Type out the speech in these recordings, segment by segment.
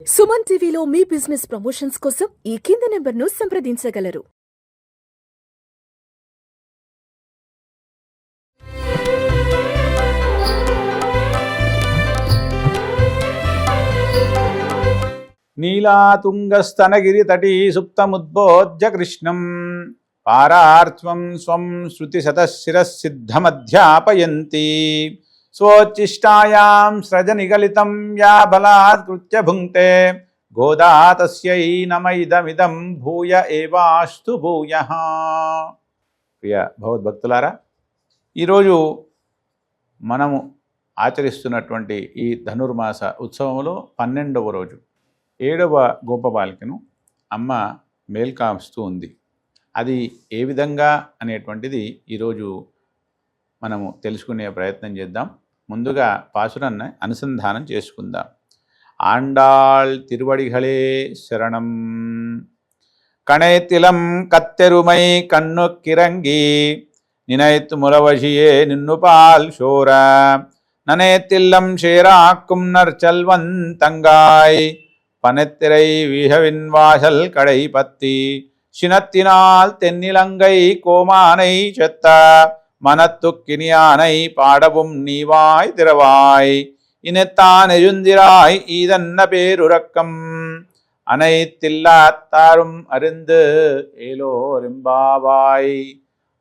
సుమన్ టీవీలో మీ business promotions కోసం ఈ కింది నెంబర్ను సంప్రదించగలరు. నీలాతుంగస్తనగిరితటీ సుప్తముద్బోధ్య కృష్ణం పారార్త్వం స్వం శృతిశతశిరసిద్ధమధ్యాపయంతి స్వోచ్ఛిష్టాయాం సృజనిగలితం యా బలాత్కృత్య భుంక్తే గోదా తస్యై నమైదమిదం భూయ ఏవాస్తు భూయః. ప్రియ భగవద్భక్తులారా, ఈరోజు మనము ఆచరిస్తున్నటువంటి ఈ ధనుర్మాస ఉత్సవంలో 12వ రోజు 7వ గోపబాలికను అమ్మ మేల్కాస్తూ ఉంది. అది ఏ విధంగా అనేటువంటిది ఈరోజు మనము తెలుసుకునే ప్రయత్నం చేద్దాం. ముందుగా పాసురాన్ని అనుసంధానం చేసుకుందాం. ఆండాళ్ తిరువడిகளே శరణం. కణైతిలం కత్తెరుమై కన్నుక్కిరంగి నినైత్ ములవశియే నిన్నుపాల్ శోర ననేతిల్లం షేరాక్కుం నర్చల్వన్ తంగాయ్ பனத்திரை வீகவின் வாசல் கடை பத்தி சினத்தினால் தென்னிலங்கை கோமானை செத்த மனத்துக்கினியானை பாடவும் நீவாய் திறவாய் இனத்தான் எழுந்திராய் ஈதன்ன பேருறக்கம் அனைத்தில்லாத்தாரும் அருந்து ஏலோரெம்பாவாய்.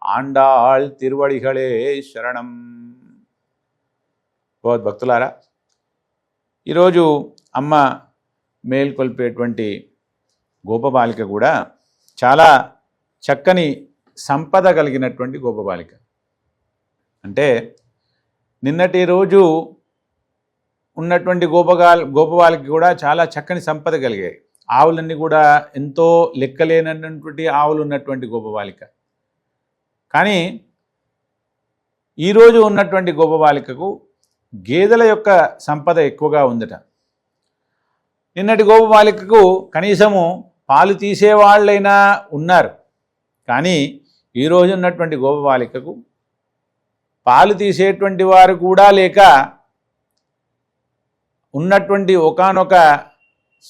ఆండాళ్ తిరువడిகளே శరణం. భగవద్భక్తులారా, ఈరోజు అమ్మ మేల్కొల్పేటువంటి గోపబాలిక కూడా చాలా చక్కని సంపద కలిగినటువంటి గోపబాలిక. అంటే నిన్నటి రోజు ఉన్నటువంటి గోపబాలిక కూడా చాలా చక్కని సంపద కలిగాయి. ఆవులన్నీ కూడా ఎంతో లెక్కలేనటువంటి ఆవులు ఉన్నటువంటి గోపబాలిక. కానీ ఈరోజు ఉన్నటువంటి గోపబాలికకు గేదెల యొక్క సంపద ఎక్కువగా ఉందట. నిన్నటి గోపబాలికకు కనీసము పాలు తీసేవాళ్ళైనా ఉన్నారు, కానీ ఈరోజు ఉన్నటువంటి గోపబాలికకు పాలు తీసేటువంటి వారు కూడా లేక ఉన్నటువంటి ఒకానొక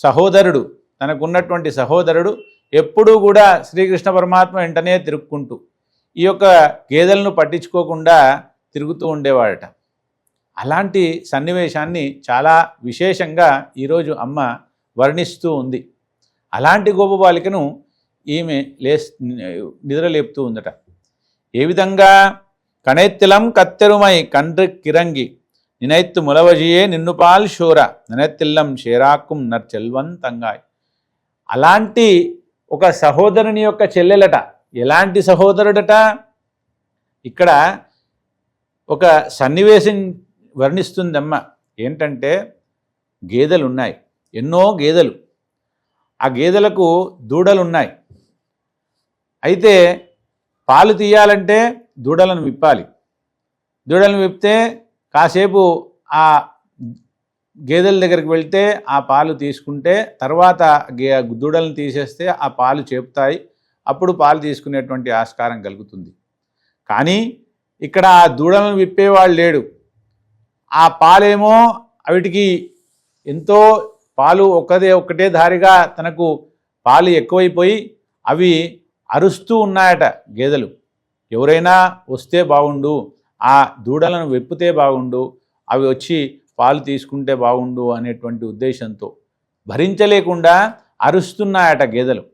సహోదరుడు, తనకున్నటువంటి సహోదరుడు ఎప్పుడూ కూడా శ్రీకృష్ణ పరమాత్మ వెంటనే తిరుక్కుంటూ ఈ యొక్క గేదెలను పట్టించుకోకుండా తిరుగుతూ ఉండేవాడట. అలాంటి సన్నివేశాన్ని చాలా విశేషంగా ఈరోజు అమ్మ వర్ణిస్తూ ఉంది. అలాంటి గోపబాలికను ఈమె నిద్రలేపుతూ ఉందట. ఏ విధంగా? కణెత్తిలం కత్తెరుమై కండ్రి కిరంగి నినైత్తు ములవజియే నిన్నుపాల్ శోర ననెత్తిల్లం షేరాక్కుం నర్చెల్వన్ తంగాయ్. అలాంటి ఒక సహోదరుని యొక్క చెల్లెలట. ఎలాంటి సహోదరుడట? ఇక్కడ ఒక సన్నివేశం వర్ణిస్తుందమ్మ. ఏంటంటే, గేదెలున్నాయి, ఎన్నో గేదెలు. ఆ గేదెలకు దూడలున్నాయి. అయితే పాలు తీయాలంటే దూడలను విప్పాలి. దూడలను విప్పితే కాసేపు ఆ గేదెల దగ్గరికి వెళ్తే ఆ పాలు తీసుకుంటే తర్వాత దూడలను తీసేస్తే ఆ పాలు చేపుతాయి. అప్పుడు పాలు తీసుకునేటువంటి ఆస్కారం కలుగుతుంది. కానీ ఇక్కడ ఆ దూడలను విప్పేవాళ్ళు లేడు. ఆ పాలేమో అవిటికి ఎంతో పాలు ఒక్కటే దారిగా తనకు పాలు ఎక్కువైపోయి అవి అరుస్తూ ఉన్నాయట గేదెలు. ఎవరైనా వస్తే బాగుండు, ఆ దూడలను వెప్పితే బాగుండు, అవి వచ్చి పాలు తీసుకుంటే బాగుండు అనేటువంటి ఉద్దేశంతో భరించలేకుండా అరుస్తున్నాయట గేదెలు.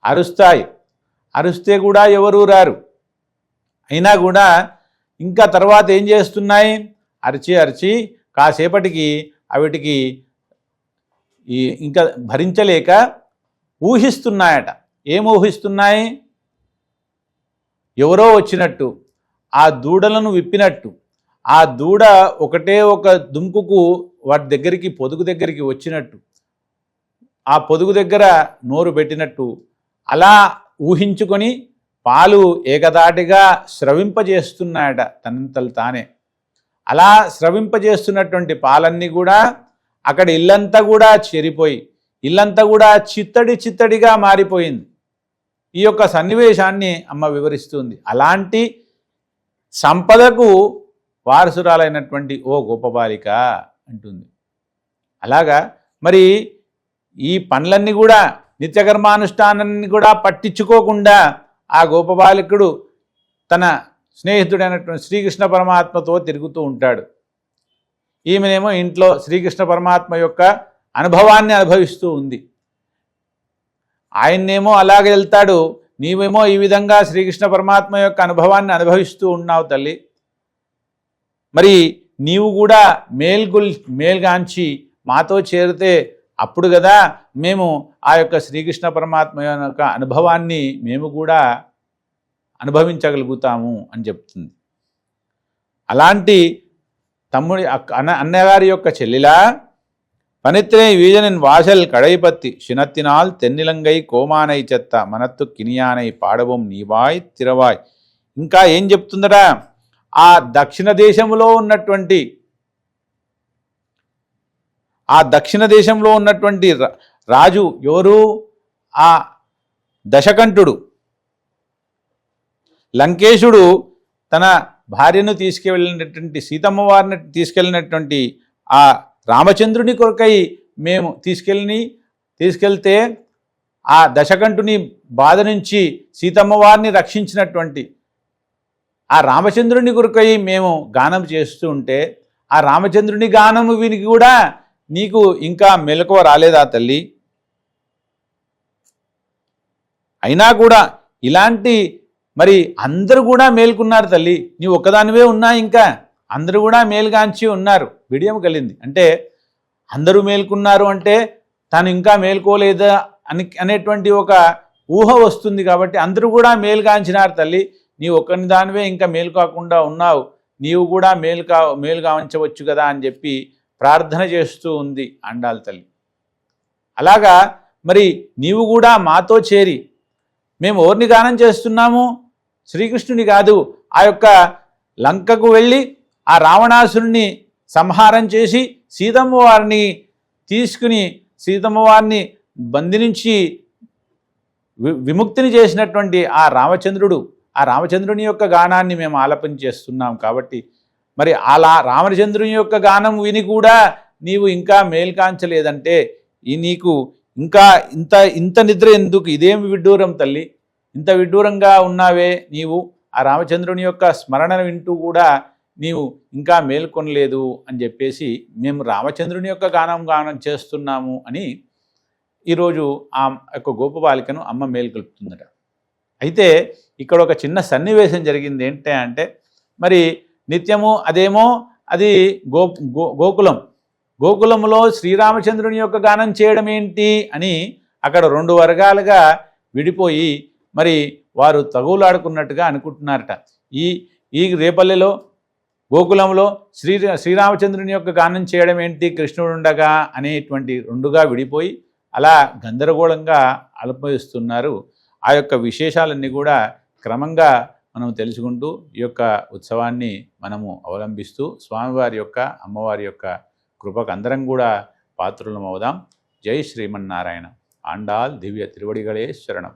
అరుస్తాయి, అరుస్తే కూడా ఎవరూ రారు. అయినా కూడా ఇంకా తర్వాత ఏం చేస్తున్నాయి? అరిచి అరిచి కాసేపటికి అవిటికి ఇంకా భరించలేక ఊహిస్తున్నాయట. ఏం ఊహిస్తున్నాయి? ఎవరో వచ్చినట్టు, ఆ దూడలను విప్పినట్టు, ఆ దూడ ఒకటే ఒక దుంకుకు వాటి దగ్గరికి పొదుగు దగ్గరికి వచ్చినట్టు, ఆ పొదుగు దగ్గర నోరు పెట్టినట్టు అలా ఊహించుకొని పాలు ఏకదాటిగా స్రవింపజేస్తున్నాయట తనంతలు తానే. అలా స్రవింపజేస్తున్నటువంటి పాలన్నీ కూడా అక్కడ ఇల్లంతా కూడా చెరిపోయి ఇల్లంతా కూడా చిత్తడిగా మారిపోయింది. ఈ యొక్క సన్నివేశాన్ని అమ్మ వివరిస్తుంది. అలాంటి సంపదకు వారసురాలైనటువంటి ఓ గోపబాలిక అంటుంది. అలాగా మరి ఈ పనులన్నీ కూడా నిత్యకర్మానుష్ఠానాన్ని కూడా పట్టించుకోకుండా ఆ గోపబాలకుడు తన స్నేహితుడైనటువంటి శ్రీకృష్ణ పరమాత్మతో తిరుగుతూ ఉంటాడు. ఈమెనేమో ఇంట్లో శ్రీకృష్ణ పరమాత్మ యొక్క అనుభవాన్ని అనుభవిస్తూ ఉంది. ఆయన్నేమో అలాగే వెళ్తాడు, నీవేమో ఈ విధంగా శ్రీకృష్ణ పరమాత్మ యొక్క అనుభవాన్ని అనుభవిస్తూ ఉన్నావు తల్లి. మరి నీవు కూడా మేల్గాంచి మాతో చేరితే అప్పుడు కదా మేము ఆ యొక్క శ్రీకృష్ణ పరమాత్మ యొక్క అనుభవాన్ని మేము కూడా అనుభవించగలుగుతాము అని చెప్తుంది. అలాంటి తమ్ముడి అన్నగారి యొక్క చెల్లిలా పనిత్రే వీజనిన్ వాసల్ కడైపత్తి శినత్తినాల్ తెన్నిలంగై కోమానై చెత్త మనత్తు కినియానై పాడవం నీవాయ్ తిరవాయ్. ఇంకా ఏం చెప్తుందట, ఆ దక్షిణ దేశంలో ఉన్నటువంటి రాజు ఎవరు? ఆ దశకంఠుడు. లంకేశుడు తన భార్యను తీసుకెళ్ళినటువంటి సీతమ్మ వారిని తీసుకెళ్ళినటువంటి ఆ రామచంద్రుని కొరకై మేము తీసుకెళ్తే ఆ దశకంఠుని బాధ నుంచి సీతమ్మ వారిని రక్షించినటువంటి ఆ రామచంద్రుని కొరకై మేము గానం చేస్తూ ఉంటే ఆ రామచంద్రుని గానము విని కూడా నీకు ఇంకా మెలకువ రాలేదా తల్లి? అయినా కూడా ఇలాంటి మరి అందరూ కూడా మేల్కున్నారు తల్లి, నీ ఒక్కదానివే ఉన్నా, ఇంకా అందరూ కూడా మేలుగాంచి ఉన్నారు. బిడియం కలిగింది అంటే అందరూ మేల్కున్నారు అంటే తాను ఇంకా మేల్కోలేదా అనేటువంటి ఒక ఊహ వస్తుంది. కాబట్టి అందరూ కూడా మేలుగాంచినారు తల్లి, నీ ఒక్కని దానివే ఇంకా మేలు కాకుండా ఉన్నావు, నీవు కూడా మేలుగాంచవచ్చు కదా అని చెప్పి ప్రార్థన చేస్తూ ఉంది ఆండాళ్ తల్లి. అలాగా మరి నీవు కూడా మాతో చేరి, మేము ఎవరిని గానం చేస్తున్నాము? శ్రీకృష్ణుని కాదు, ఆ యొక్క లంకకు వెళ్ళి ఆ రావణాసురుణ్ణి సంహారం చేసి సీతమ్మ వారిని తీసుకుని సీతమ్మ వారిని బంధించి విముక్తిని చేసినటువంటి ఆ రామచంద్రుని యొక్క గానాన్ని మేము ఆలపన చేస్తున్నాం. కాబట్టి మరి అలా రామచంద్రుని యొక్క గానం విని కూడా నీవు ఇంకా మేల్కాంచలేదంటే నీకు ఇంకా ఇంత నిద్ర ఎందుకు? ఇదేమి విడ్డూరం తల్లి, ఇంత విడ్డూరంగా ఉన్నావే నీవు? ఆ రామచంద్రుని యొక్క స్మరణను వింటూ కూడా నీవు ఇంకా మేల్కొనలేదు అని చెప్పేసి మేము రామచంద్రుని యొక్క గానం చేస్తున్నాము అని ఈరోజు ఆ యొక్క గోపబాలికను అమ్మ మేల్కొల్పుతుందట. అయితే ఇక్కడ ఒక చిన్న సన్నివేశం జరిగింది. ఏంటంటే మరి నిత్యము అది గోకులంలో శ్రీరామచంద్రుని యొక్క గానం చేయడం ఏంటి అని అక్కడ రెండు వర్గాలుగా విడిపోయి మరి వారు తగులాడుకున్నట్టుగా అనుకుంటున్నారట. ఈ రేపల్లెలో గోకులంలో శ్రీరామచంద్రుని యొక్క గానం చేయడం ఏంటి కృష్ణుడుండగా అనేటువంటి రెండుగా విడిపోయి అలా గందరగోళంగా అనుభవిస్తున్నారు. ఆ యొక్క విశేషాలన్నీ కూడా క్రమంగా మనం తెలుసుకుంటూ ఈ యొక్క ఉత్సవాన్ని మనము అవలంబిస్తూ స్వామివారి యొక్క అమ్మవారి యొక్క కృపకు అందరం కూడా పాత్రులం అవుదాం. జై శ్రీమన్నారాయణ. ఆండాల్ దివ్య తిరువడిగళే శరణం.